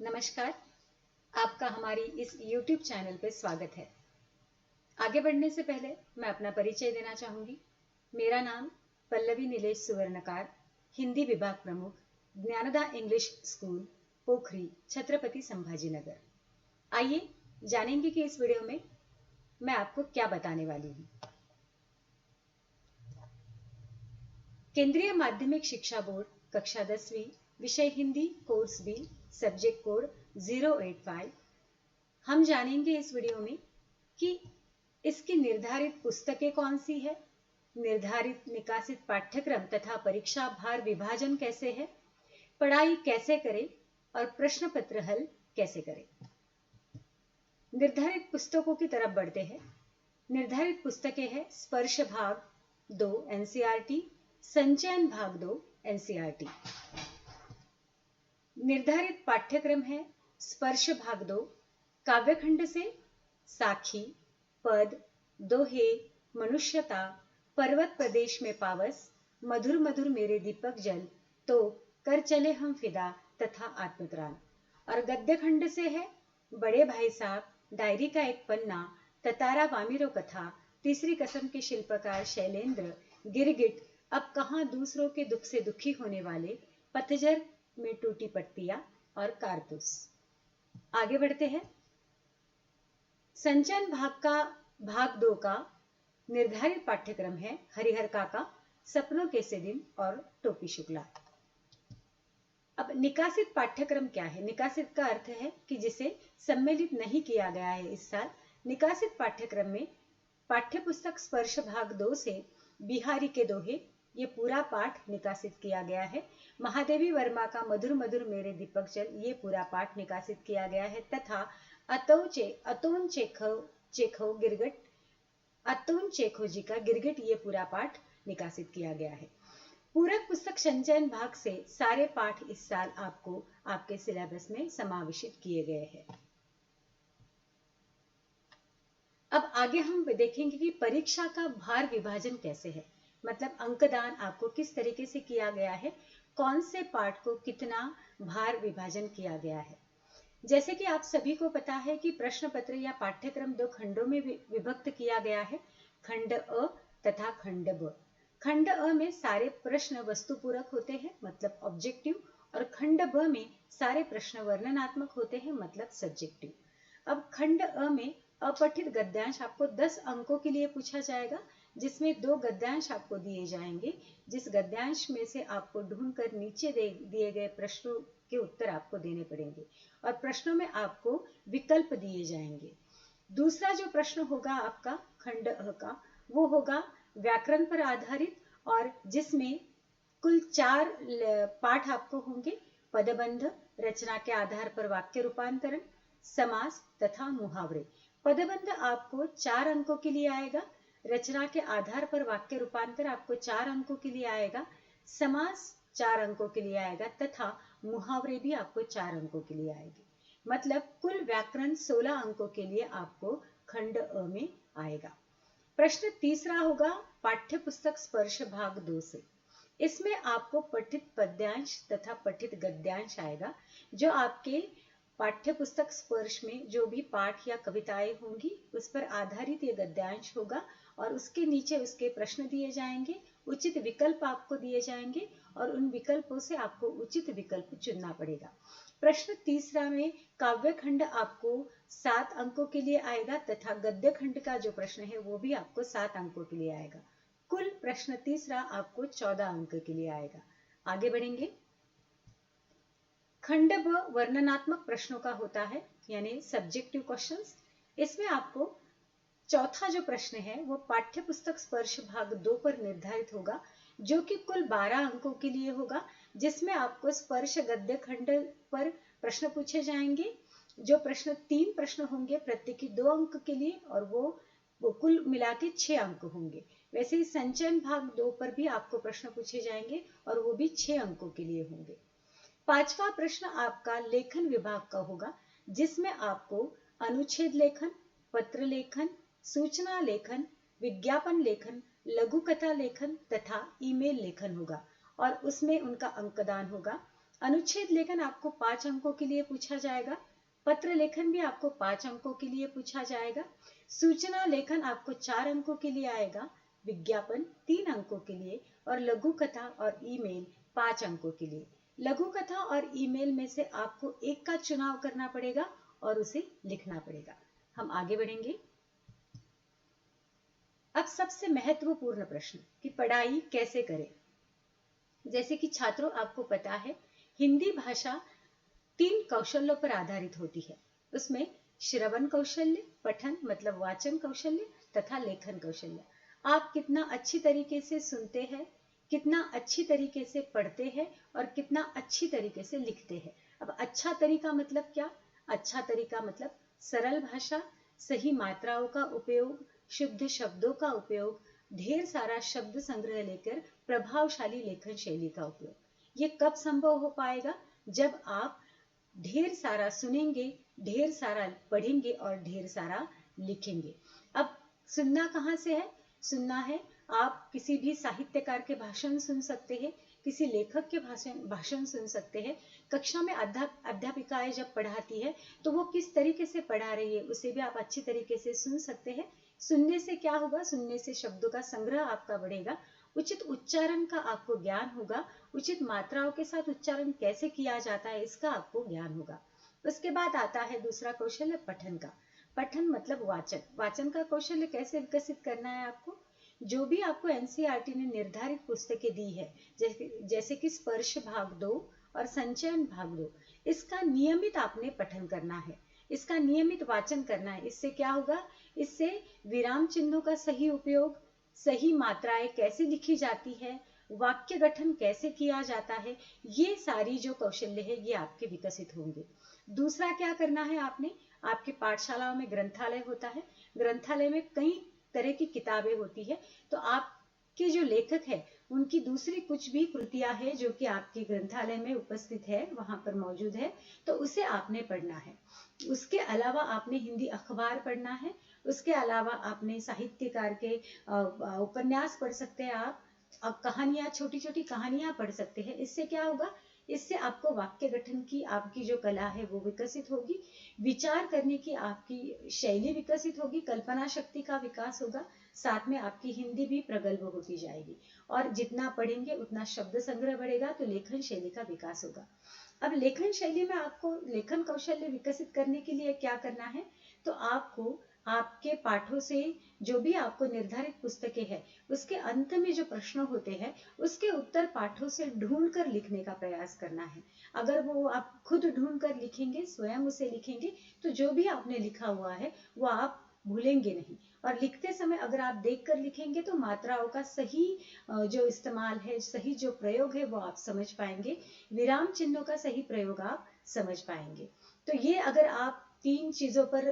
नमस्कार। आपका हमारी इस YouTube चैनल पे स्वागत है। आगे बढ़ने से पहले मैं अपना परिचय देना चाहूंगी। मेरा नाम पल्लवी नीलेश सुवर्णकार, हिंदी विभाग प्रमुख, ज्ञानदा इंग्लिश स्कूल, पोखरी, छत्रपति संभाजीनगर। आइए जानेंगे कि इस वीडियो में मैं आपको क्या बताने वाली हूँ। केंद्रीय माध्यमिक शिक्षा बोर्ड कक्षा 10वीं, विषय Hindi, course B, subject code 085। हम जानेंगे इस वीडियो में कि इसकी निर्धारित पुस्तकें कौन सी है, निर्धारित निकासित पाठ्यक्रम तथा परीक्षा भार विभाजन कैसे है, पढ़ाई कैसे करें और प्रश्न पत्र हल कैसे करें। निर्धारित पुस्तकों की तरफ बढ़ते हैं। निर्धारित पुस्तकें हैं स्पर्श भाग 2 एनसीईआरटी, संचयन भाग 2 एनसीईआरटी। निर्धारित पाठ्यक्रम है स्पर्श भाग 2 काव्यखंड से साखी, पद, दोहे, मनुष्यता, पर्वत प्रदेश में पावस, मधुर मधुर मेरे दीपक जल, तो कर चले हम फिदा तथा आत्मत्राण। और गद्य खंड से है बड़े भाई साहब, डायरी का एक पन्ना, ततारा वामिरो कथा, तीसरी कसम के शिल्पकार शैलेंद्र, गिरगिट, अब कहां दूसरों के दुख से दुखी होने वाले, पतझर में टूटी पत्तियां और कारतूस। आगे बढ़ते हैं। संचयन भाग 2 का निर्धारित पाठ्यक्रम है हरिहर काका, सपनों के से दिन और टोपी शुक्ला। अब निकासित पाठ्यक्रम क्या है? निकासित का अर्थ है कि जिसे सम्मिलित नहीं किया गया है इस साल। निकासित पाठ्यक्रम में पाठ्यपुस्तक स्पर्श भाग 2 से बिहारी के दोहे, ये पूरा पाठ निकासित किया गया है। महादेवी वर्मा का मधुर मधुर मेरे दीपक जल, ये पूरा पाठ निकासित किया गया है। तथा अतोन चेखव गिरगिट, अतोन चेखव जी का गिरगिट, ये पूरा पाठ निकासित किया गया है। पूरक पुस्तक संचयन भाग से सारे पाठ इस साल आपको आपके सिलेबस में समावेशित किए गए हैं। अब आगे हम देखेंगे कि परीक्षा का भार विभाजन कैसे है, मतलब अंकदान आपको किस तरीके से किया गया है, कौन से पाठ को कितना भार विभाजन किया गया है। जैसे कि आप सभी को पता है कि प्रश्न पत्र या पाठ्यक्रम 2 खंडों में विभक्त किया गया है, खंड अ तथा खंड ब। खंड अ में सारे प्रश्न वस्तुपूरक होते हैं, मतलब ऑब्जेक्टिव, और खंड ब में सारे प्रश्न वर्णनात्मक होते हैं, मतलब सब्जेक्टिव। अब खंड अ में अपठित गद्यांश आपको 10 अंकों के लिए पूछा जाएगा, जिसमें 2 गद्यांश आपको दिए जाएंगे, जिस गद्यांश में से आपको ढूंढकर नीचे दिए गए प्रश्नों के उत्तर आपको देने पड़ेंगे और प्रश्नों में आपको विकल्प दिए जाएंगे। दूसरा जो प्रश्न होगा आपका खंड अ का, वो होगा व्याकरण पर आधारित, और जिसमें कुल 4 पाठ आपको होंगे। पदबंध, रचना के आधार पर वाक्य रूपांतरण, समास तथा मुहावरे। पदबंध आपको 4 अंकों के लिए आएगा, रचना के आधार पर वाक्य रूपांतर आपको 4 अंकों के लिए आएगा, समास 4 अंकों के लिए आएगा तथा मुहावरे भी आपको 4 अंकों के लिए आएंगे। मतलब कुल व्याकरण 16 अंकों के लिए आपको खंड अ में आएगा। प्रश्न तीसरा होगा पाठ्यपुस्तक स्पर्श भाग 2 से। इसमें आपको पठित पद्यांश तथा पठित गद्यांश आएगा, जो आपके पाठ्यपुस्तक स्पर्श में जो भी पाठ या कविताएं होंगी उस पर आधारित ये गद्यांश होगा, और उसके नीचे उसके प्रश्न दिए जाएंगे, उचित विकल्प आपको दिए जाएंगे और उन विकल्पों से आपको उचित विकल्प चुनना पड़ेगा। प्रश्न तीसरा में काव्य खंड आपको 7 अंकों के लिए आएगा तथा गद्य खंड का जो प्रश्न है वो भी आपको 7 अंकों के लिए आएगा। कुल प्रश्न तीसरा आपको 14 अंक के लिए आएगा। आगे बढ़ेंगे। खंड ब वर्णनात्मक प्रश्नों का होता है, यानी सब्जेक्टिव क्वेश्चंस। इसमें आपको चौथा जो प्रश्न है वो पाठ्यपुस्तक स्पर्श भाग 2 पर निर्धारित होगा, जो कि कुल 12 अंकों के लिए होगा, जिसमें आपको स्पर्श गद्य खंड पर प्रश्न पूछे जाएंगे। जो प्रश्न 3 प्रश्न होंगे प्रत्येक 2 अंक के लिए, और वो कुल मिला के 6 अंक होंगे। वैसे ही संचयन भाग 2 पर भी आपको प्रश्न पूछे जाएंगे और वो भी 6 अंकों के लिए होंगे। पांचवा प्रश्न आपका लेखन विभाग का होगा, जिसमें आपको अनुच्छेद लेखन, पत्र लेखन, सूचना लेखन, विज्ञापन लेखन, लघु कथा लेखन तथा ईमेल लेखन होगा, और उसमें उनका अंकदान होगा। अनुच्छेद लेखन आपको 5 अंकों के लिए पूछा जाएगा। पत्र लेखन भी आपको 5 अंकों के लिए पूछा जाएगा। सूचना लेखन आपको 4 अंकों के लिए आएगा। विज्ञापन 3 अंकों के लिए और लघु कथा और ईमेल 5 अंकों के लिए। लघु कथा और ईमेल में से आपको एक का चुनाव करना पड़ेगा और उसे लिखना पड़ेगा। हम आगे बढ़ेंगे। अब सबसे महत्वपूर्ण प्रश्न कि पढ़ाई कैसे करें। जैसे कि छात्रों, आपको पता है हिंदी भाषा 3 कौशलों पर आधारित होती है। उसमें श्रवण कौशल्य, पठन मतलब वाचन कौशल्य तथा लेखन कौशल्य। आप कितना अच्छी तरीके से सुनते हैं, कितना अच्छी तरीके से पढ़ते हैं और कितना अच्छी तरीके से लिखते हैं। अब अच्छा तरीका मतलब क्या? अच्छा तरीका मतलब सरल भाषा, सही मात्राओं का उपयोग, शुद्ध शब्दों का उपयोग, ढेर सारा शब्द संग्रह लेकर प्रभावशाली लेखन शैली का उपयोग। ये कब संभव हो पाएगा? जब आप ढेर सारा सुनेंगे, ढेर सारा पढ़ेंगे और ढेर सारा लिखेंगे। अब सुनना कहाँ से है? सुनना है, आप किसी भी साहित्यकार के भाषण सुन सकते हैं, किसी लेखक के भाषण सुन सकते हैं। कक्षा में अध्यापिकाएं जब पढ़ाती है तो वो किस तरीके से पढ़ा रही है उसे भी आप अच्छी तरीके से सुन सकते हैं। सुनने से क्या होगा? सुनने से शब्दों का संग्रह आपका बढ़ेगा, उचित उच्चारण का आपको ज्ञान होगा, उचित मात्राओं के साथ उच्चारण कैसे किया जाता है इसका आपको ज्ञान होगा। उसके बाद आता है दूसरा कौशल्य पठन का। पठन मतलब वाचन। वाचन का कौशल्य कैसे विकसित करना है आपको? जो भी आपको एनसीईआरटी ने निर्धारित पुस्तकें दी है, जैसे कि स्पर्श भाग 2 और संचयन भाग 2, इसका नियमित आपने पठन करना है, इसका नियमित वाचन करना है। इससे क्या होगा? इससे विराम चिन्हों का सही उपयोग, सही मात्राएं कैसे लिखी जाती है, वाक्य गठन कैसे किया जाता है, ये सारी जो कौशल्य है ये आपके विकसित होंगे। दूसरा क्या करना है आपने? आपके पाठशालाओं में ग्रंथालय होता है, ग्रंथालय में कई तरह की किताबें होती है, तो आपके जो लेखक है उनकी दूसरी कुछ भी कृतियां है जो कि आपके ग्रंथालय में उपस्थित है, वहां पर मौजूद है, तो उसे आपने पढ़ना है। उसके अलावा आपने हिंदी अखबार पढ़ना है। उसके अलावा आपने साहित्यकार के उपन्यास पढ़ सकते हैं, आप कहानियां, छोटी छोटी कहानियां पढ़ सकते हैं। इससे क्या होगा? इससे आपको वाक्य गठन की आपकी जो कला है वो विकसित होगी, विचार करने की आपकी शैली विकसित होगी, कल्पना शक्ति का विकास होगा, साथ में आपकी हिंदी भी प्रगल्भ होती जाएगी। और जितना पढ़ेंगे उतना शब्द संग्रह बढ़ेगा तो लेखन शैली का विकास होगा। अब लेखन शैली में आपको लेखन कौशल्य विकसित करने के लिए क्या करना है? तो आपको आपके पाठों से जो भी आपको निर्धारित पुस्तकें हैं उसके अंत में जो प्रश्न होते हैं उसके उत्तर पाठों से ढूंढ कर लिखने का प्रयास करना है। अगर वो आप खुद ढूंढ कर लिखेंगे, स्वयं उसे लिखेंगे, तो जो भी आपने लिखा हुआ है वो आप भूलेंगे नहीं। और लिखते समय अगर आप देख कर लिखेंगे तो मात्राओं का सही जो इस्तेमाल है, सही जो प्रयोग है वो आप समझ पाएंगे, विराम चिन्हों का सही प्रयोग आप समझ पाएंगे। तो ये अगर आप 3 चीजों पर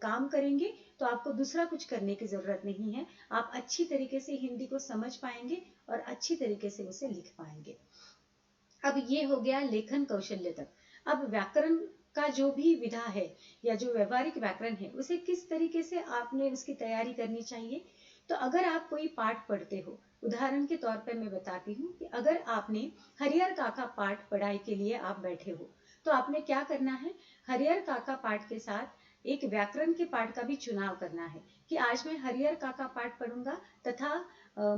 काम करेंगे तो आपको दूसरा कुछ करने की जरूरत नहीं है। आप अच्छी तरीके से हिंदी को समझ पाएंगे और अच्छी तरीके से उसे लिख पाएंगे। अब ये हो गया लेखन कौशल्य तक। अब व्याकरण का जो भी विधा है या जो व्यवहारिक व्याकरण है उसे किस तरीके से आपने उसकी तैयारी करनी चाहिए। तो अगर आप कोई पाठ पढ़ते हो, उदाहरण के तौर पर मैं बताती हूँ कि अगर आपने हरिहर काका पाठ पढ़ाई के लिए आप बैठे हो तो आपने क्या करना है? हरिहर काका पाठ के साथ एक व्याकरण के पाठ का भी चुनाव करना है कि आज मैं हरिहर काका पाठ पढ़ूंगा तथा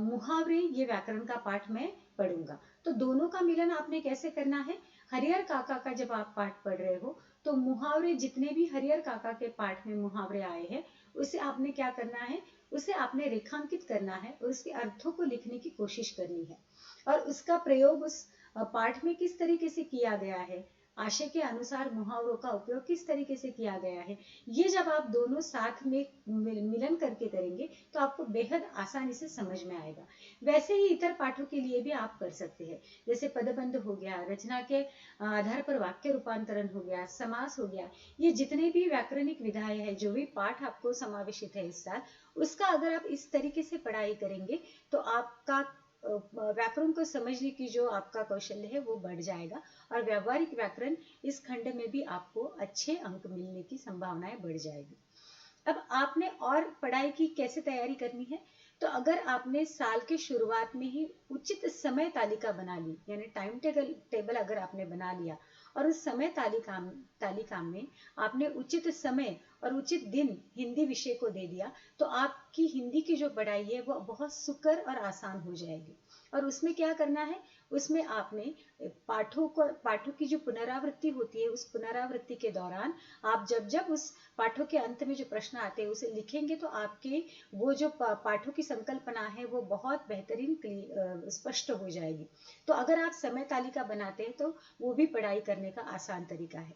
मुहावरे ये व्याकरण का पाठ मैं पढ़ूंगा। तो दोनों का मिलन आपने कैसे करना है? हरिहर काका का जब आप पाठ पढ़ रहे हो तो मुहावरे, जितने भी हरिहर काका के पाठ में मुहावरे आए हैं उसे आपने क्या करना है? उसे आपने रेखांकित करना है और उसके अर्थों को लिखने की कोशिश करनी है। और उसका प्रयोग उस पाठ में किस तरीके से किया गया है, आशय के अनुसार मुहावरों का उपयोग किस तरीके से किया गया है, ये जब आप दोनों साथ में मिलन करके करेंगे तो आपको बेहद आसानी से समझ में आएगा। वैसे ही इतर पाठों के लिए भी आप कर सकते हैं, जैसे पदबंध हो गया, रचना के आधार पर वाक्य रूपांतरण हो गया, समास हो गया, ये जितने भी व्याकरणिक विधाएं हैं, जो भी पाठ आपको समावेशित है इस साल, उसका अगर आप इस तरीके से पढ़ाई करेंगे तो आपका व्याकरण को समझने की जो आपका कौशल्य है वो बढ़ जाएगा और व्यावहारिक व्याकरण इस खंड में भी आपको अच्छे अंक मिलने की संभावनाएं बढ़ जाएगी। अब आपने और पढ़ाई की कैसे तैयारी करनी है? तो अगर आपने साल के शुरुआत में ही उचित समय तालिका बना ली, यानी टाइम टेबल अगर आपने बना लिया और उस समय तालिका में आपने उचित समय और उचित दिन हिंदी विषय को दे दिया, तो आपकी हिंदी की जो पढ़ाई है वो बहुत सुकर और आसान हो जाएगी। और उसमें क्या करना है, उसमें आपने पाठों की जो पुनरावृत्ति होती है, उस पुनरावृत्ति के दौरान आप जब जब उस पाठों के अंत में जो प्रश्न आते हैं उसे लिखेंगे, तो आपके वो जो पाठों की संकल्पना है वो बहुत बेहतरीन स्पष्ट हो जाएगी। तो अगर आप समय तालिका बनाते हैं तो वो भी पढ़ाई करने का आसान तरीका है।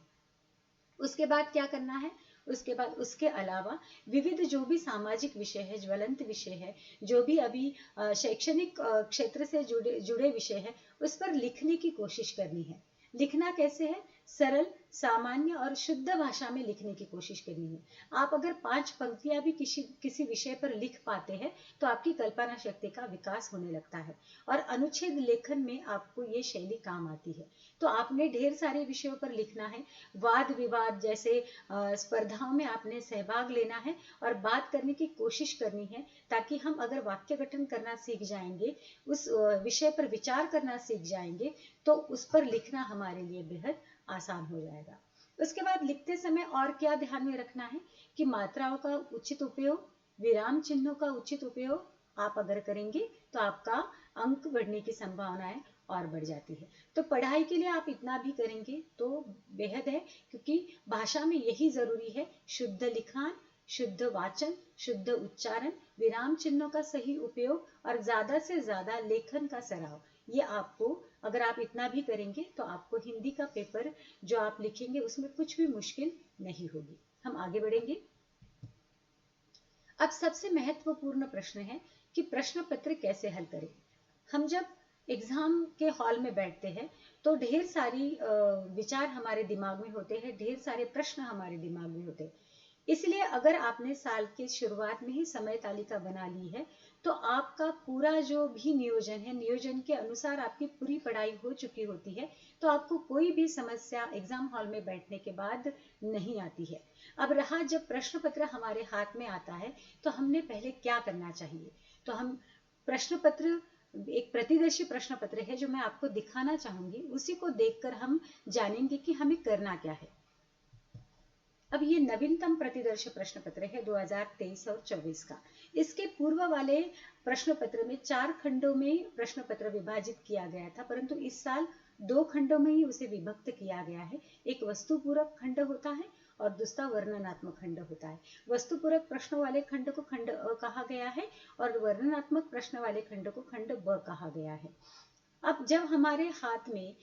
उसके बाद क्या करना है, उसके बाद उसके अलावा विविध जो भी सामाजिक विषय है, ज्वलंत विषय है, जो भी अभी शैक्षणिक क्षेत्र से जुड़े विषय है, उस पर लिखने की कोशिश करनी है। लिखना कैसे है, सरल, सामान्य और शुद्ध भाषा में लिखने की कोशिश करनी है। आप अगर 5 पंक्तियां भी किसी विषय पर लिख पाते हैं तो आपकी कल्पना शक्ति का विकास होने लगता है और अनुच्छेद लेखन में आपको ये शैली काम आती है। तो आपने ढेर सारे विषयों पर लिखना है। वाद विवाद जैसे स्पर्धाओं में आपने सहभाग लेना है और बात करने की कोशिश करनी है, ताकि हम अगर वाक्य गठन करना सीख जाएंगे, उस विषय पर विचार करना सीख जाएंगे, तो उस पर लिखना हमारे लिए बेहद आसान हो जाएगा। उसके बाद लिखते समय और क्या ध्यान में रखना है कि मात्राओं का उचित उपयोग, विराम चिन्हों का उचित उपयोग आप अगर करेंगे तो आपका अंक बढ़ने की संभावनाएं और बढ़ जाती है। तो पढ़ाई के लिए आप इतना भी करेंगे तो बेहद है, क्योंकि भाषा में यही जरूरी है, शुद्ध लिखान, शुद्ध वाचन, शुद्ध उच्चारण, विराम चिन्हों का सही उपयोग और ज्यादा से ज्यादा लेखन का सराव। ये आपको अगर आप इतना भी करेंगे तो आपको हिंदी का पेपर जो आप लिखेंगे उसमें कुछ भी मुश्किल नहीं होगी। हम आगे बढ़ेंगे। अब सबसे महत्वपूर्ण प्रश्न है कि प्रश्न पत्र कैसे हल करें। हम जब एग्जाम के हॉल में बैठते हैं तो ढेर सारी विचार हमारे दिमाग में होते हैं, ढेर सारे प्रश्न हमारे दिमाग में होते हैं। इसलिए अगर आपने साल के शुरुआत में ही समय तालिका बना ली है तो आपका पूरा जो भी नियोजन है, नियोजन के अनुसार आपकी पूरी पढ़ाई हो चुकी होती है, तो आपको कोई भी समस्या एग्जाम हॉल में बैठने के बाद नहीं आती है। अब रहा जब प्रश्न पत्र हमारे हाथ में आता है तो हमने पहले क्या करना चाहिए। तो हम प्रश्न पत्र, एक प्रतिदर्शी प्रश्न पत्र है जो मैं आपको दिखाना चाहूंगी, उसी को देखकर हम जानेंगे कि हमें करना क्या है। अब ये नवीनतम प्रतिदर्श प्रश्न पत्र है 2023 और 24 का। इसके पूर्व वाले प्रश्न पत्र में 4 खंडों में प्रश्न पत्र विभाजित किया गया था, परंतु इस साल 2 खंडों में ही उसे विभक्त किया गया है। एक वस्तुपूरक खंड होता है और दूसरा वर्णनात्मक खंड होता है। वस्तुपूरक प्रश्न वाले खंड को खंड अ कहा गया है और वर्णनात्मक प्रश्न वाले खंड को खंड ब कहा गया है। अब जब हमारे हाथ में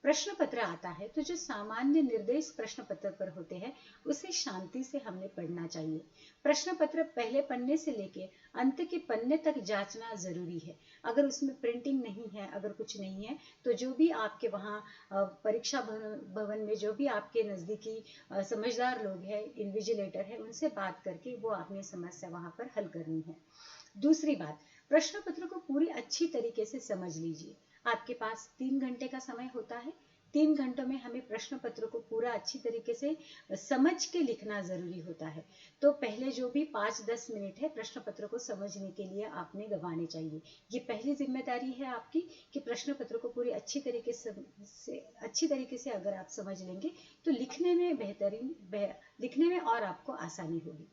प्रश्न पत्र आता है तो जो सामान्य निर्देश प्रश्न पत्र पर होते हैं उसे शांति से हमने पढ़ना चाहिए। प्रश्न पत्र पहले पन्ने से लेके अंत के पन्ने तक जांचना जरूरी है। अगर उसमें प्रिंटिंग नहीं है, अगर कुछ नहीं है, तो जो भी आपके वहाँ परीक्षा भवन में जो भी आपके नजदीकी समझदार लोग हैं, इन्विजिलेटर है, उनसे बात करके वो आपने समस्या वहां पर हल करनी है। दूसरी बात, प्रश्न पत्र को पूरी अच्छी तरीके से समझ लीजिए। आपके पास 3 घंटे का समय होता है। 3 घंटों में हमें प्रश्न पत्र को पूरा अच्छी तरीके से समझ के लिखना जरूरी होता है। तो पहले जो भी 5-10 मिनट है प्रश्न पत्र को समझने के लिए आपने गंवाने चाहिए। ये पहली जिम्मेदारी है आपकी कि प्रश्न पत्र को पूरी अच्छी तरीके से अगर आप समझ लेंगे तो लिखने में और आपको आसानी होगी।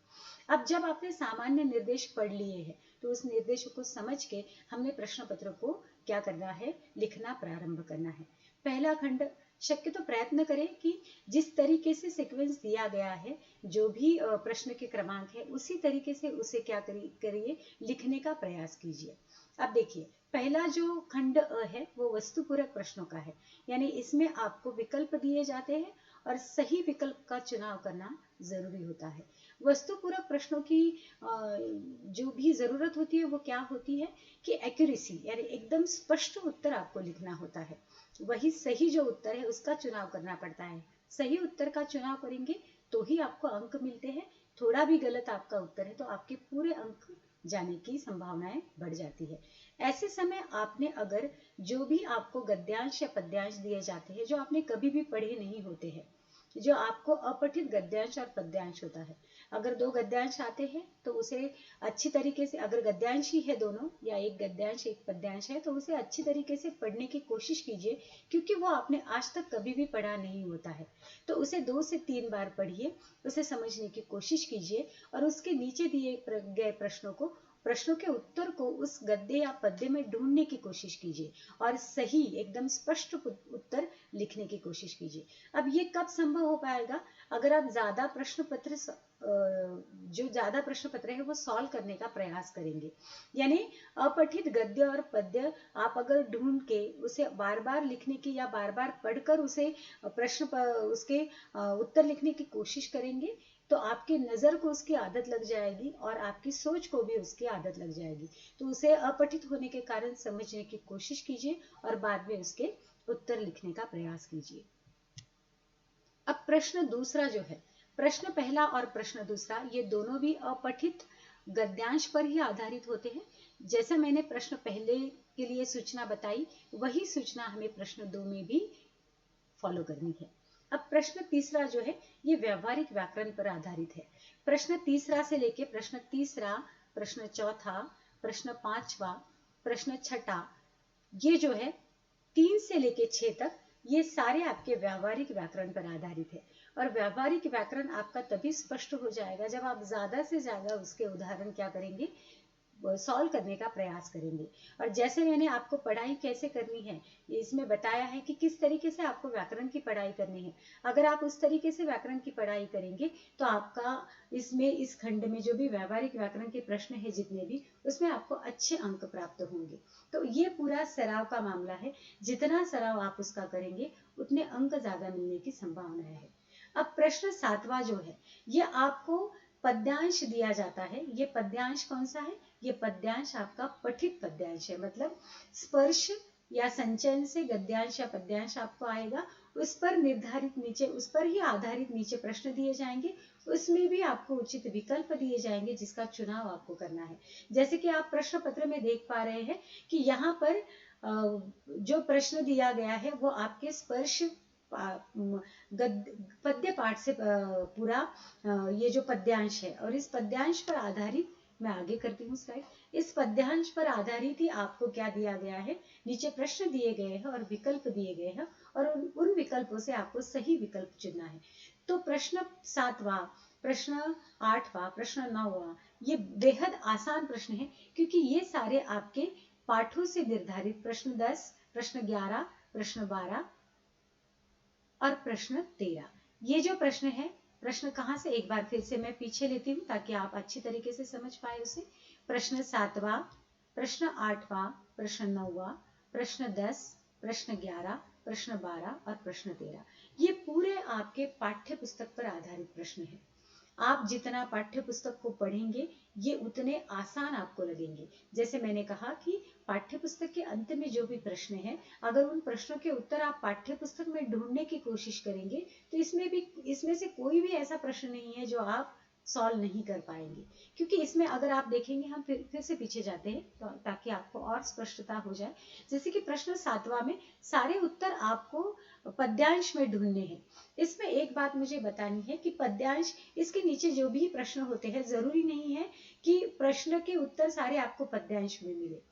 अब जब आपने सामान्य निर्देश पढ़ लिए हैं तो उस निर्देशों को समझ के हमने प्रश्न पत्र को क्या करना है, लिखना प्रारंभ करना है। पहला खंड, शक्य तो प्रयत्न करें कि जिस तरीके से सीक्वेंस दिया गया है, जो भी प्रश्न के क्रमांक है, उसी तरीके से उसे क्या करिए, लिखने का प्रयास कीजिए। अब देखिए, पहला जो खंड अ है वो वस्तुपूरक प्रश्नों का है, यानी इसमें आपको विकल्प दिए जाते हैं और सही विकल्प का चुनाव करना जरूरी होता है। वस्तुपूरक प्रश्नों की जो भी जरूरत होती है वो क्या होती है कि एक्यूरेसी, यानी एकदम स्पष्ट उत्तर आपको लिखना होता है। वही सही जो उत्तर है उसका चुनाव करना पड़ता है। सही उत्तर का चुनाव करेंगे तो ही आपको अंक मिलते हैं। थोड़ा भी गलत आपका उत्तर है तो आपके पूरे अंक जाने की संभावनाएं बढ़ जाती है। ऐसे समय आपने अगर जो भी आपको गद्यांश या पद्यांश दिए जाते हैं जो आपने कभी भी पढ़े नहीं होते हैं, जो आपको अपठित गद्यांश और पद्यांश होता है, अगर दो गद्यांश आते हैं तो उसे अच्छी तरीके से, अगर गद्यांश ही है दोनों या एक गद्यांश एक पद्यांश है, तो उसे अच्छी तरीके से पढ़ने की कोशिश कीजिए, क्योंकि वो आपने आज तक कभी भी पढ़ा नहीं होता है। तो उसे 2 से 3 बार पढ़िए, उसे समझने की कोशिश कीजिए और उसके नीचे दिए गए प्रश्नों के उत्तर को उस गद्य या पद्य में ढूंढने की कोशिश कीजिए और सही एकदम स्पष्ट उत्तर लिखने की कोशिश कीजिए। अब ये कब संभव हो पाएगा? अगर आप ज्यादा प्रश्न पत्र जो ज्यादा प्रश्न पत्र है वो सॉल्व करने का प्रयास करेंगे, यानी अपठित गद्य और पद्य आप अगर ढूंढ के उसे बार बार लिखने की या बार बार पढ़कर उसे उसके उत्तर लिखने की कोशिश करेंगे, तो आपकी नजर को उसकी आदत लग जाएगी और आपकी सोच को भी उसकी आदत लग जाएगी। तो उसे अपठित होने के कारण समझने की कोशिश कीजिए और बाद में उसके उत्तर लिखने का प्रयास कीजिए। अब प्रश्न दूसरा जो है, प्रश्न पहला और प्रश्न दूसरा ये दोनों भी अपठित गद्यांश पर ही आधारित होते हैं। जैसे मैंने प्रश्न पहले के लिए सूचना बताई, वही सूचना हमें प्रश्न 2 में भी फॉलो करनी है। अब प्रश्न तीसरा जो है ये व्यवहारिक व्याकरण पर आधारित है। प्रश्न तीसरा से लेके प्रश्न तीसरा, प्रश्न चौथा, प्रश्न पांचवा, प्रश्न छठा, ये जो है 3 से लेके 6 तक, ये सारे आपके व्यावहारिक व्याकरण पर आधारित है। और व्यावहारिक व्याकरण आपका तभी स्पष्ट हो जाएगा जब आप ज्यादा से ज्यादा उसके उदाहरण क्या करेंगे, सॉल्व करने का प्रयास करेंगे। और जैसे मैंने आपको पढ़ाई कैसे करनी है इसमें बताया है कि किस तरीके से आपको व्याकरण की पढ़ाई करनी है, अगर आप उस तरीके से व्याकरण की पढ़ाई करेंगे तो आपका इसमें इस खंड में जो भी व्यावहारिक व्याकरण के प्रश्न है जितने भी, उसमें आपको अच्छे अंक प्राप्त होंगे। तो ये पूरा सराव का मामला है, जितना सराव आप उसका करेंगे उतने अंक ज्यादा मिलने की संभावना है। अब प्रश्न 7वां जो है, ये आपको पद्यांश दिया जाता है। ये पद्यांश कौन सा है? ये पद्यांश आपका पठित पद्यांश है, मतलब स्पर्श या संचयन से गद्यांश या पद्यांश आपको आएगा, उस पर निर्धारित नीचे, उस पर ही आधारित नीचे प्रश्न दिए जाएंगे, उसमें भी आपको उचित विकल्प दिए जाएंगे जिसका चुनाव आपको करना है। जैसे कि आप प्रश्न पत्र में देख पा रहे हैं कि यहाँ पर जो प्रश्न दिया गया है वो आपके स्पर्श पद्य पाठ से पूरा ये जो पद्यांश है, और इस पद्यांश पर आधारित, मैं आगे करती हूँ स्लाइड, इस पद्यांश पर आधारित ही आपको क्या दिया गया है, नीचे प्रश्न दिए गए हैं और विकल्प दिए गए हैं, और उन विकल्पों से आपको सही विकल्प चुनना है। तो प्रश्न 7वां, प्रश्न 8वां, प्रश्न 9वां, ये बेहद आसान प्रश्न है, क्योंकि ये सारे आपके पाठों से निर्धारित प्रश्न 10, प्रश्न 11, प्रश्न 12 और प्रश्न 13, ये जो प्रश्न है, प्रश्न कहाँ से, एक बार फिर से मैं पीछे लेती हूँ ताकि आप अच्छी तरीके से समझ पाए उसे। प्रश्न 7वां, प्रश्न 8वां, प्रश्न 9वां, प्रश्न 10, प्रश्न 11, प्रश्न 12 और प्रश्न 13, ये पूरे आपके पाठ्य पुस्तक पर आधारित प्रश्न है। आप जितना पाठ्य पुस्तक को पढ़ेंगे ये उतने आसान आपको लगेंगे। जैसे मैंने कहा कि पाठ्य पुस्तक के अंत में जो भी प्रश्न है, अगर उन प्रश्नों के उत्तर आप पाठ्य पुस्तक में ढूंढने की कोशिश करेंगे तो इसमें से कोई भी ऐसा प्रश्न नहीं है जो आप सॉल्व नहीं कर पाएंगे, क्योंकि इसमें अगर आप देखेंगे, हम फिर से पीछे जाते हैं तो ताकि आपको और स्पष्टता हो जाए। जैसे कि प्रश्न 7वां में सारे उत्तर आपको पद्यांश में ढूंढने हैं। इसमें एक बात मुझे बतानी है कि पद्यांश, इसके नीचे जो भी प्रश्न होते हैं, जरूरी नहीं है कि प्रश्न के उत्तर सारे आपको पद्यांश में मिले,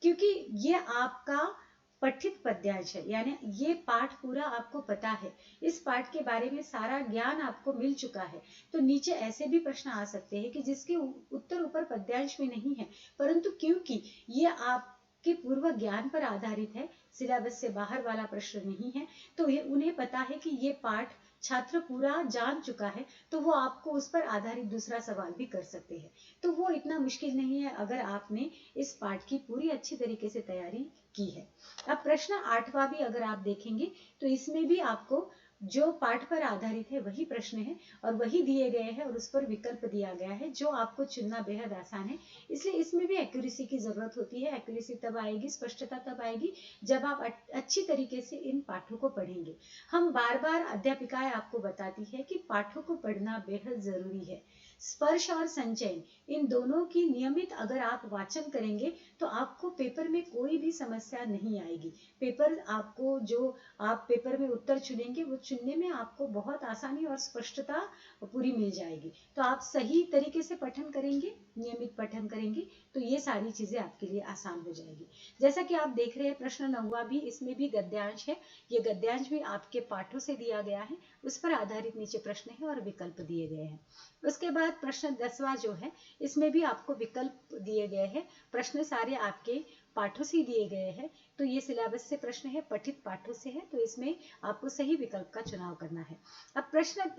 क्योंकि ये आपका पठित पद्यांश है, यानी ये पाठ पूरा आपको पता है, इस पाठ के बारे में सारा ज्ञान आपको मिल चुका है। तो नीचे ऐसे भी प्रश्न आ सकते हैं कि जिसके उत्तर ऊपर पद्यांश में नहीं है, परंतु क्योंकि ये आपके पूर्व ज्ञान पर आधारित है, सिलेबस से बाहर वाला प्रश्न नहीं है, तो ये उन्हें पता है कि ये पाठ छात्र पूरा जान चुका है, तो वो आपको उस पर आधारित दूसरा सवाल भी कर सकते हैं। तो वो इतना मुश्किल नहीं है अगर आपने इस पाठ की पूरी अच्छी तरीके से तैयारी की है। अब प्रश्न 8वां भी अगर आप देखेंगे तो इसमें भी आपको जो पाठ पर आधारित है वही प्रश्न है और वही दिए गए हैं और उस पर विकल्प दिया गया है, जो आपको चुनना बेहद आसान है। इसलिए इसमें भी एक्यूरेसी की जरूरत होती है। एक्यूरेसी तब आएगी, स्पष्टता तब आएगी जब आप अच्छी तरीके से इन पाठों को पढ़ेंगे। हम बार बार अध्यापिकाएं आपको बताती है कि पाठों को पढ़ना बेहद जरूरी है। स्पर्श और संचयन, इन दोनों की नियमित अगर आप वाचन करेंगे तो आपको पेपर में कोई भी समस्या नहीं आएगी। पेपर आपको जो आप पेपर में उत्तर चुनेंगे वो चुनने में आपको बहुत आसानी और स्पष्टता पूरी मिल जाएगी। तो आप सही तरीके से पठन करेंगे, नियमित पठन करेंगे तो ये सारी चीजें आपके लिए आसान हो जाएगी। जैसा कि आप देख रहे हैं प्रश्न 9वां भी, इसमें भी गद्यांश है। ये गद्यांश भी आपके पाठों से दिया गया है, उस पर आधारित नीचे प्रश्न है और विकल्प दिए गए हैं। उसके बाद प्रश्न 10वां जो है, इसमें भी आपको विकल्प दिए गए हैं। प्रश्न सारे आपके पाठों से दिए गए हैं। तो ये सिलेबस से प्रश्न है, पठित पाठों से है, तो इसमें आपको सही विकल्प का चुनाव करना है। अब प्रश्न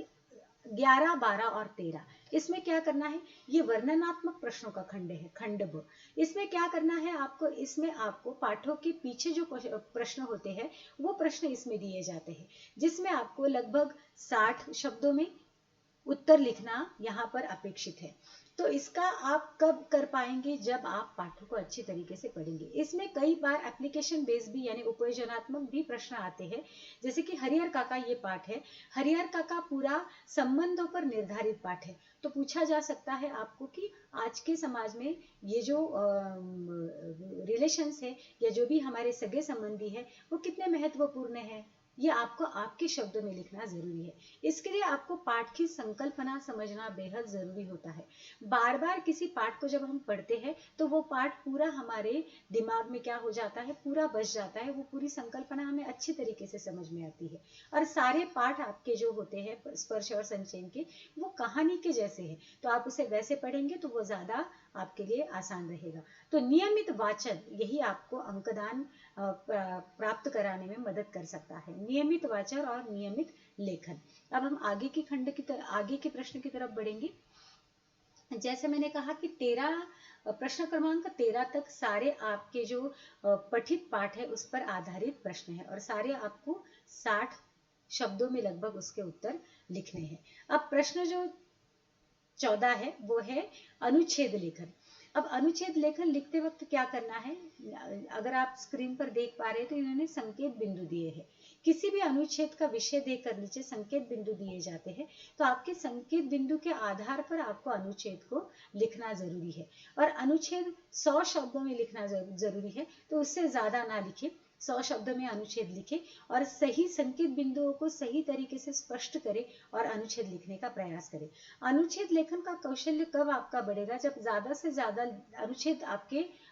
11, 12 और 13, इसमें क्या करना है, ये वर्णनात्मक प्रश्नों का खंड है, खंड ब। इसमें क्या करना है आपको, इसमें आपको पाठों के पीछे जो प्रश्न होते हैं वो प्रश्न इसमें दिए जाते हैं, जिसमें आपको लगभग 60 शब्दों में उत्तर लिखना यहाँ पर अपेक्षित है। तो इसका आप कब कर पाएंगे, जब आप पाठों को अच्छी तरीके से पढ़ेंगे। इसमें कई बार एप्लीकेशन बेस्ड भी यानी उपयोजनात्मक भी प्रश्न आते हैं, जैसे कि हरिहर काका ये पाठ है, हरिहर काका पूरा संबंधों पर निर्धारित पाठ है। तो पूछा जा सकता है आपको कि आज के समाज में ये जो रिलेशंस है या जो भी हमारे सगे संबंधी है वो कितने महत्वपूर्ण है, ये आपको आपके शब्दों में लिखना जरूरी है। इसके लिए आपको पाठ की संकल्पना समझना बेहद जरूरी होता है। बार बार किसी पाठ को जब हम पढ़ते हैं तो वो पाठ पूरा हमारे दिमाग में क्या हो जाता है, पूरा बस जाता है, वो पूरी संकल्पना हमें अच्छी तरीके से समझ में आती है। और सारे पाठ आपके जो होते हैं स्पर्श और संचयन के, वो कहानी के जैसे है, तो आप उसे वैसे पढ़ेंगे तो वो ज्यादा आपके लिए आसान रहेगा। तो नियमित वाचन यही आपको अंकदान प्राप्त कराने में मदद कर सकता है, नियमित वाचन और नियमित लेखन। अब हम आगे की खंड की आगे के प्रश्न की तरफ बढ़ेंगे। जैसे मैंने कहा कि 13 प्रश्न क्रमांक 13 तक सारे आपके जो पठित पाठ है उस पर आधारित प्रश्न है और सारे आपको 60 शब्दों में लगभग उसके उत्तर लिखने हैं। अब प्रश्न जो 14 है वो है अनुच्छेद लेखन। अब अनुच्छेद लेखन लिखते वक्त क्या करना है, अगर आप स्क्रीन पर देख पा रहे हैं तो इन्होंने संकेत बिंदु दिए हैं। किसी भी अनुच्छेद का विषय देकर नीचे संकेत बिंदु दिए जाते हैं, तो आपके संकेत बिंदु के आधार पर आपको अनुच्छेद को लिखना जरूरी है। और अनुच्छेद 100 शब्दों में लिखना जरूरी है, तो उससे ज्यादा ना लिखे, 100 शब्दों में अनुच्छेद लिखे और सही संकेत बिंदुओं को सही तरीके से स्पष्ट करें और अनुच्छेद लिखने का प्रयास करें। अनुच्छेद लेखन का कौशल्य कब आपका बढ़ेगा, जब ज्यादा से ज्यादा अनुच्छेद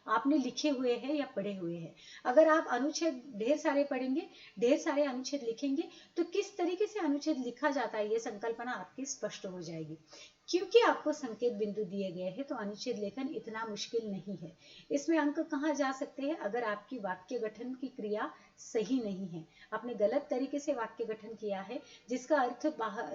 आपने लिखे हुए हैं या पढ़े हुए हैं। अगर आप अनुच्छेद ढेर सारे पढ़ेंगे, ढेर सारे अनुच्छेद लिखेंगे, तो किस तरीके से अनुच्छेद लिखा जाता है ये संकल्पना आपकी स्पष्ट हो जाएगी। क्योंकि आपको संकेत बिंदु दिए गए हैं तो अनुच्छेद लेखन इतना मुश्किल नहीं है। इसमें अंक कहाँ जा सकते हैं, अगर आपकी वाक्य गठन की क्रिया सही नहीं है, आपने गलत तरीके से वाक्य गठन किया है, जिसका अर्थ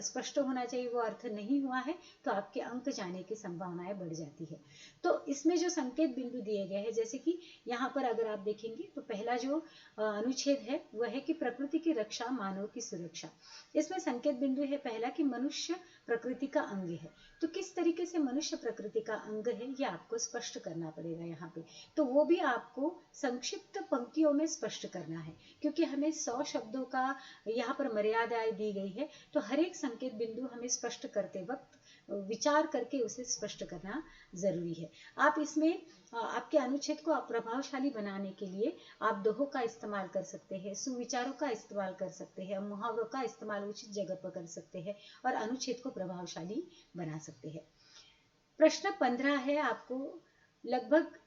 स्पष्ट होना चाहिए वो अर्थ नहीं हुआ है, तो आपके अंक जाने की संभावनाएं बढ़ जाती है। तो इसमें जो संकेत बिंदु दिए गए हैं, जैसे कि यहाँ पर अगर आप देखेंगे तो पहला जो अनुच्छेद है वह है कि प्रकृति की रक्षा मानव की सुरक्षा। इसमें संकेत बिंदु है पहला कि मनुष्य प्रकृति का अंग है। तो किस तरीके से मनुष्य प्रकृति का अंग है ये आपको स्पष्ट करना पड़ेगा यहाँ पे, तो वो भी आपको संक्षिप्त पंक्तियों में स्पष्ट करना है, क्योंकि हमें 100 शब्दों का यहाँ पर मर्यादाएं दी गई है। तो हर एक संकेत बिंदु हमें स्पष्ट करते वक्त विचार करके उसे स्पष्ट करना जरूरी है। आप इसमें आपके अनुच्छेद को प्रभावशाली बनाने के लिए आप दोहों का इस्तेमाल कर सकते हैं, सुविचारों का इस्तेमाल कर सकते हैं, मुहावरों का इस्तेमाल उचित जगह पर कर सकते हैं और अनुच्छेद को प्रभावशाली बना सकते हैं। प्रश्न 15 है, आपको लगभग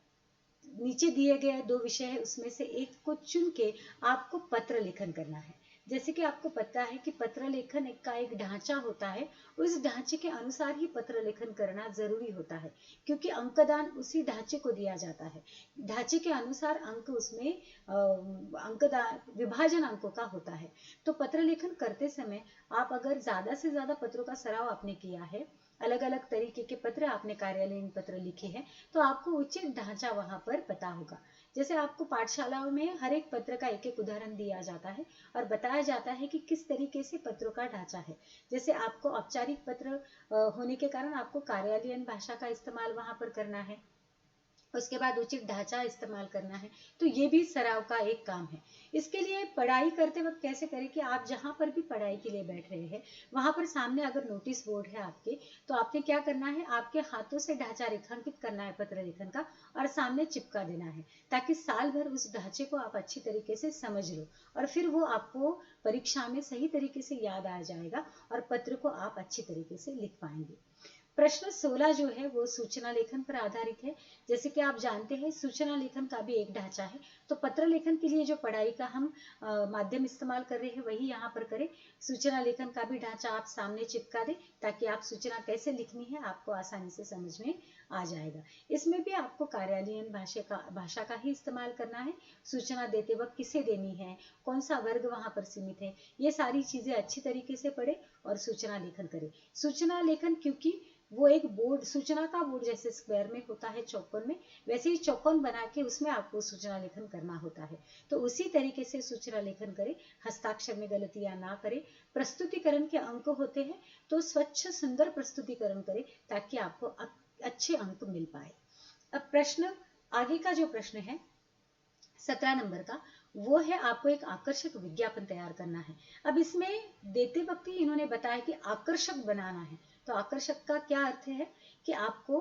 नीचे दिए गए 2 विषय है उसमें से एक को चुन के आपको पत्र लेखन करना है। जैसे कि आपको पता है कि पत्र लेखन का एक ढांचा होता है, उस ढांचे के अनुसार ही पत्र लेखन करना जरूरी होता है, क्योंकि अंकदान उसी ढांचे को दिया जाता है। ढांचे के अनुसार अंक उसमें अंकदान विभाजन अंकों का होता है। तो पत्र लेखन करते समय आप अगर ज्यादा से ज्यादा पत्रों का सराव आपने किया है, अलग अलग तरीके के पत्र आपने कार्यालयीन पत्र लिखे हैं, तो आपको उचित ढांचा वहां पर पता होगा। जैसे आपको पाठशालाओं में हर एक पत्र का एक एक उदाहरण दिया जाता है और बताया जाता है कि किस तरीके से पत्रों का ढांचा है। जैसे आपको औपचारिक पत्र होने के कारण आपको कार्यालयीन भाषा का इस्तेमाल वहां पर करना है, उसके बाद उचित ढांचा इस्तेमाल करना है। तो ये भी सराव का एक काम है। इसके लिए पढ़ाई करते वक्त कैसे करें कि आप जहाँ पर भी पढ़ाई के लिए बैठ रहे हैं वहां पर सामने अगर नोटिस बोर्ड है आपके, तो आपने क्या करना है, आपके हाथों से ढांचा रेखांकित करना है पत्र लेखन का और सामने चिपका देना है, ताकि साल भर उस ढांचे को आप अच्छी तरीके से समझ लो और फिर वो आपको परीक्षा में सही तरीके से याद आ जाएगा और पत्र को आप अच्छी तरीके से लिख पाएंगे। प्रश्न 16 जो है वो सूचना लेखन पर आधारित है। जैसे कि आप जानते हैं सूचना लेखन का भी एक ढांचा है, तो पत्र लेखन के लिए जो पढ़ाई का हम माध्यम इस्तेमाल कर रहे हैं वही यहाँ पर करें। सूचना लेखन का भी ढांचा आप सामने चिपका दें ताकि आप सूचना कैसे लिखनी है आपको आसानी से समझ में आ जाएगा। इसमें भी आपको कार्यालयीन भाषा का ही इस्तेमाल करना है। सूचना देते वक्त किसे देनी है, कौन सा वर्ग वहां पर सीमित है, ये सारी चीजें अच्छी तरीके से पढ़े और सूचना लेखन करें। सूचना लेखन क्योंकि वो एक बोर्ड, सूचना का बोर्ड जैसे स्क्वायर में होता है चौकोन में, वैसे ही चौकोन बना के उसमें आपको सूचना लेखन करना होता है। तो उसी तरीके से सूचना लेखन करें, हस्ताक्षर में गलतियां ना करें। प्रस्तुतिकरण के अंक होते हैं तो स्वच्छ सुंदर प्रस्तुतिकरण करें ताकि आपको अच्छे अंक मिल पाए। अब प्रश्न आगे का जो प्रश्न है 17 नंबर का, वो है आपको एक आकर्षक विज्ञापन तैयार करना है। अब इसमें देते वक्त ही इन्होंने बताया कि आकर्षक बनाना है। तो आकर्षक का क्या अर्थ है कि आपको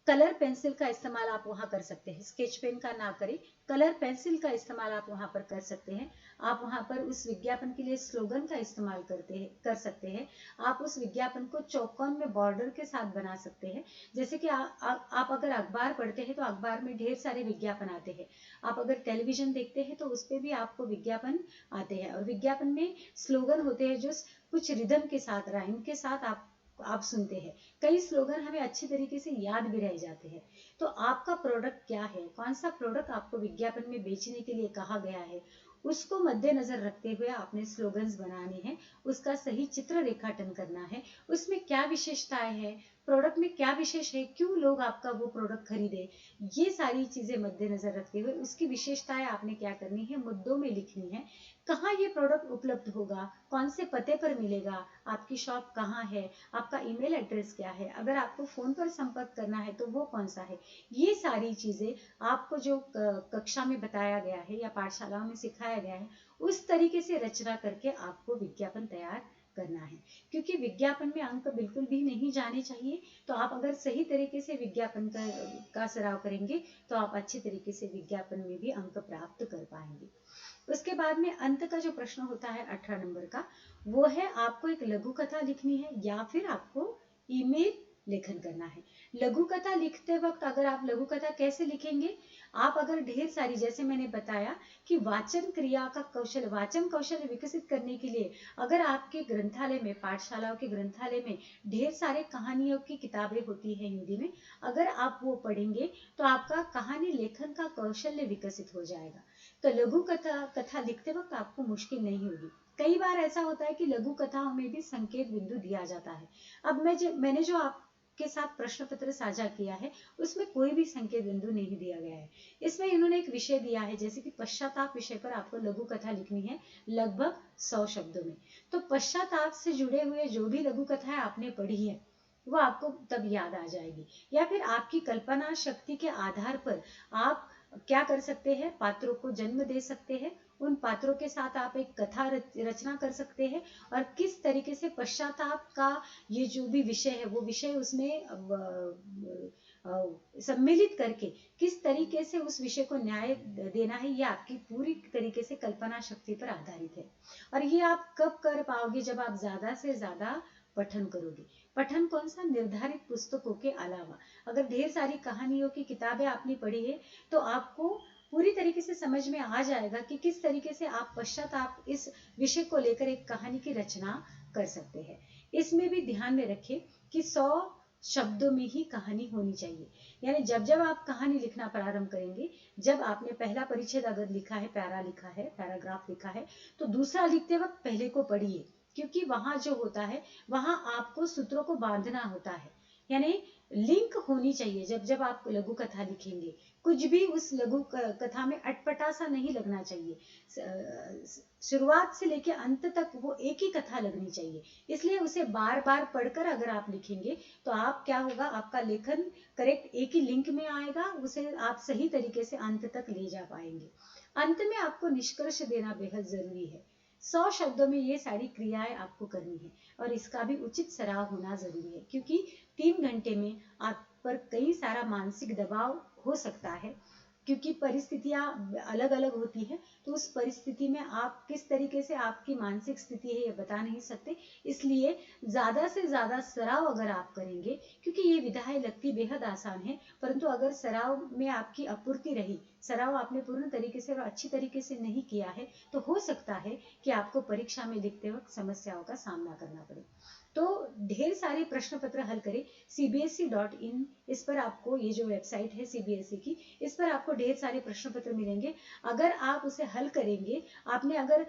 कलर पेंसिल का इस्तेमाल आप वहां कर सकते हैं, स्केच पेन का ना करें, कलर पेंसिल का इस्तेमाल आप वहां पर कर सकते हैं। आप वहां पर उस विज्ञापन के लिए स्लोगन का इस्तेमाल कर सकते हैं। आप उस विज्ञापन को चौकोन में बॉर्डर के साथ बना सकते हैं। जैसे कि आप अगर अखबार पढ़ते हैं तो अखबार में ढेर सारे विज्ञापन आते हैं। आप अगर टेलीविजन देखते हैं तो उस पर भी आपको विज्ञापन आते हैं और विज्ञापन में स्लोगन होते हैं जो कुछ रिदम के साथ, राइम के साथ आप सुनते हैं। कई स्लोगन हमें अच्छी तरीके से याद भी रह जाते हैं। तो आपका प्रोडक्ट क्या है, कौन सा प्रोडक्ट आपको विज्ञापन में बेचने के लिए कहा गया है, उसको मद्देनजर रखते हुए आपने स्लोगन्स बनाने हैं, उसका सही चित्र रेखाटन करना है, उसमें क्या विशेषताएं हैं, प्रोडक्ट में क्या विशेष है, क्यों लोग आपका वो प्रोडक्ट खरीदे, ये सारी चीजें मद्देनजर रखते हुए उसकी विशेषताएं आपने क्या करनी है, मुद्दों में लिखनी है। कहाँ ये प्रोडक्ट उपलब्ध होगा, कौन से पते पर मिलेगा, आपकी शॉप कहाँ है, आपका ईमेल एड्रेस क्या है, अगर आपको फोन पर संपर्क करना है तो वो कौन सा है। ये सारी चीजें आपको जो कक्षा में बताया गया है या पाठशालाओं में सिखाया गया है उस तरीके से रचना करके आपको विज्ञापन तैयार करना है। क्योंकि विज्ञापन में अंक बिल्कुल भी नहीं जाने चाहिए। तो आप अगर सही तरीके से विज्ञापन का सराव करेंगे तो आप अच्छे तरीके से विज्ञापन में भी अंक प्राप्त कर पाएंगे। उसके बाद में अंत का जो प्रश्न होता है 18 नंबर का, वो है आपको एक लघु कथा लिखनी है या फिर आपको ईमेल लेखन करना है। लघु कथा लिखते वक्त अगर आप लघु कथा कैसे लिखेंगे, आप अगर ढेर सारी, जैसे मैंने बताया कि वाचन क्रिया का कौशल, वाचन कौशल विकसित करने के लिए अगर आपके ग्रंथालय में, पाठशालाओं के ग्रंथालय में ढेर सारे कहानियों की किताबें होती है हिंदी में, अगर आप वो पढ़ेंगे तो आपका कहानी लेखन का कौशल्य विकसित हो जाएगा। तो लघु कथा लिखते वक्त आपको मुश्किल नहीं होगी। कई बार ऐसा होता है कि लघु कथाओं में भी संकेत बिंदु दिया जाता है। अब मैंने जो आपके साथ प्रश्न पत्र साझा किया है उसमें कोई भी संकेत बिंदु नहीं दिया गया है। इसमें इन्होंने एक विषय दिया है, जैसे कि पश्चाताप विषय पर आपको लघु कथा लिखनी है लगभग 100 शब्दों में। तो पश्चाताप से जुड़े हुए जो भी लघु कथाएं आपने पढ़ी है वो आपको तब याद आ जाएगी। या फिर आपकी कल्पना शक्ति के आधार पर आप क्या कर सकते हैं, पात्रों को जन्म दे सकते हैं, उन पात्रों के साथ आप एक कथा रचना कर सकते हैं और किस तरीके से पश्चाताप का ये जो भी विषय है वो विषय उसमें सम्मिलित करके किस तरीके से उस विषय को न्याय देना है, ये आपकी पूरी तरीके से कल्पना शक्ति पर आधारित है। और ये आप कब कर पाओगे, जब आप ज्यादा से ज्यादा पठन करोगे। पठन कौन सा, निर्धारित पुस्तकों के अलावा। अगर ढेर सारी कहानियों की किताबें आपने पढ़ी है तो आपको पूरी तरीके से समझ में आ जाएगा कि किस तरीके से आप पश्चाताप इस विषय को लेकर एक कहानी की रचना कर सकते हैं। इसमें भी ध्यान में रखें कि 100 शब्दों में ही कहानी होनी चाहिए। यानी जब जब आप कहानी लिखना प्रारंभ करेंगे, जब आपने पहला परिच्छेद अगर लिखा है, पैरा लिखा है, पैराग्राफ लिखा है, तो दूसरा लिखते वक्त पहले को पढ़िए, क्योंकि वहां जो होता है वहां आपको सूत्रों को बांधना होता है। यानी लिंक होनी चाहिए। जब जब आप लघु कथा लिखेंगे, कुछ भी उस लघु कथा में अटपटा सा नहीं लगना चाहिए। शुरुआत से लेकर अंत तक वो एक ही कथा लगनी चाहिए। इसलिए उसे बार बार पढ़कर अगर आप लिखेंगे तो आप क्या होगा, आपका लेखन करेक्ट एक ही लिंक में आएगा, उसे आप सही तरीके से अंत तक ले जा पाएंगे। अंत में आपको निष्कर्ष देना बेहद जरूरी है। 100 शब्दों में ये सारी क्रियाएं आपको करनी है और इसका भी उचित सराव होना जरूरी है, क्योंकि 3 घंटे में आप पर कई सारा मानसिक दबाव हो सकता है, क्योंकि परिस्थितियां अलग अलग होती है। तो उस परिस्थिति में आप किस तरीके से आपकी मानसिक स्थिति है ये बता नहीं सकते। इसलिए ज्यादा से ज्यादा सराव अगर आप करेंगे, क्योंकि ये विधाएं लगती बेहद आसान है, परंतु अगर सराव में आपकी आपूर्ति रही, सराव आपने पूर्ण तरीके से और अच्छी तरीके से नहीं किया है, तो हो सकता है कि आपको परीक्षा में लिखते वक्त समस्याओं का सामना करना पड़े। तो ढेर सारे प्रश्न पत्र हल करें। cbse.in, इस पर आपको, ये जो वेबसाइट है सीबीएसई की, इस पर आपको ढेर सारे प्रश्न पत्र मिलेंगे। अगर आप उसे हल करेंगे, आपने अगर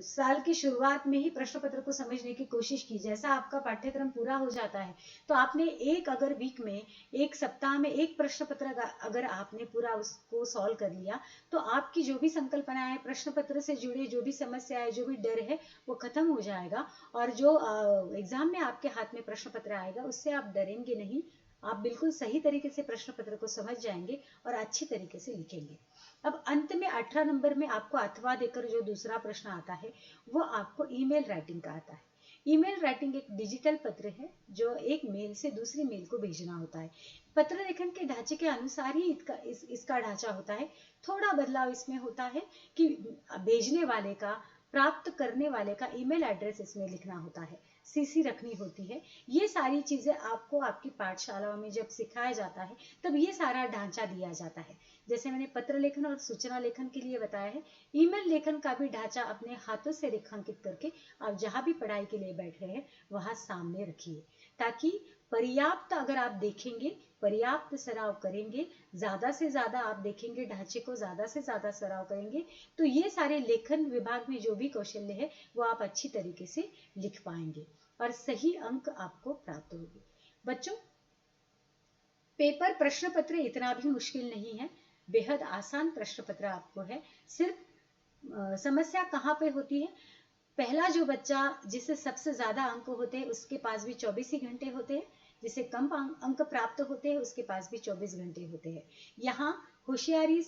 साल की शुरुआत में ही प्रश्न पत्र को समझने की कोशिश की, जैसा आपका पाठ्यक्रम पूरा हो जाता है तो आपने अगर वीक में, एक सप्ताह में एक प्रश्न पत्र अगर आपने पूरा उसको सॉल्व कर लिया, तो आपकी जो भी संकल्पना है, प्रश्न पत्र से जुड़े जो भी समस्या है, जो भी डर है, वो खत्म हो जाएगा। और जो एग्जाम में आपके हाथ में प्रश्न पत्र आएगा, उससे आप डरेंगे नहीं। आप बिल्कुल सही तरीके से प्रश्न पत्र को समझ जाएंगे और अच्छी तरीके से लिखेंगे। अब अंत में 18 नंबर में आपको अथवा देकर जो दूसरा प्रश्न आता है, वो आपको ईमेल राइटिंग का आता है। ईमेल राइटिंग एक डिजिटल पत्र है जो एक मेल से दूसरी मेल को भेजना होता है। पत्र लेखन के ढांचे के अनुसार ही इसका ढांचा होता है। थोड़ा बदलाव इसमें होता है कि भेजने वाले का, प्राप्त करने वाले का ईमेल एड्रेस इसमें लिखना होता है, सीसी रखनी होती है। ये सारी चीजें आपको आपकी पाठशालाओं में जब सिखाया जाता है, तब ये सारा ढांचा दिया जाता है। जैसे मैंने पत्र लेखन और सूचना लेखन के लिए बताया है, ईमेल लेखन का भी ढांचा अपने हाथों से रेखांकित करके आप जहां भी पढ़ाई के लिए बैठ रहे हैं वहां सामने रखिए, ताकि पर्याप्त, अगर आप देखेंगे, पर्याप्त सराव करेंगे, ज्यादा से ज्यादा आप देखेंगे, ढांचे को ज्यादा से ज्यादा सराव करेंगे, तो ये सारे लेखन विभाग में जो भी कौशल्य है वो आप अच्छी तरीके से लिख पाएंगे और सही अंक आपको प्राप्त होंगे। बच्चों, पेपर प्रश्न पत्र इतना भी मुश्किल नहीं है, बेहद आसान प्रश्न पत्र आपको है। सिर्फ समस्या कहाँ पे होती है, पहला जो बच्चा जिसे सबसे ज्यादा अंक होते हैं उसके पास भी 24 ही घंटे होते हैं, जिसे कम अंक प्राप्त होते हैं उसके पास भी 24 घंटे होते हैं। यहाँ होशियारी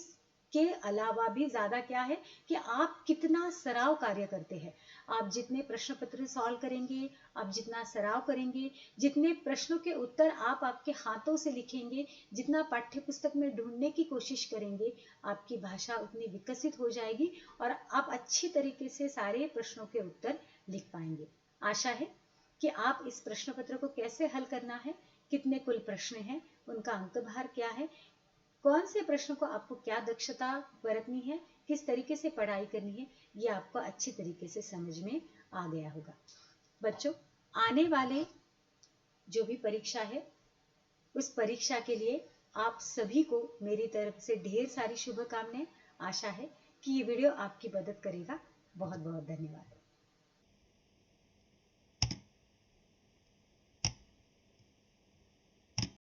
के अलावा भी ज्यादा क्या है कि आप कितना सराव कार्य करते हैं। आप जितने प्रश्न पत्र सॉल्व करेंगे, आप जितना सराव करेंगे, जितने प्रश्नों के उत्तर आप आपके हाथों से लिखेंगे, जितना पाठ्य पुस्तक में ढूंढने की कोशिश करेंगे, आपकी भाषा उतनी विकसित हो जाएगी और आप अच्छी तरीके से सारे प्रश्नों के उत्तर लिख पाएंगे। आशा है कि आप इस प्रश्न पत्र को कैसे हल करना है, कितने कुल प्रश्न हैं, उनका अंक भार क्या है, कौन से प्रश्न को आपको क्या दक्षता बरतनी है, किस तरीके से पढ़ाई करनी है, ये आपको अच्छी तरीके से समझ में आ गया होगा। बच्चों, आने वाले जो भी परीक्षा है, उस परीक्षा के लिए आप सभी को मेरी तरफ से ढेर सारी शुभकामनाएं। आशा है कि ये वीडियो आपकी मदद करेगा। बहुत बहुत धन्यवाद।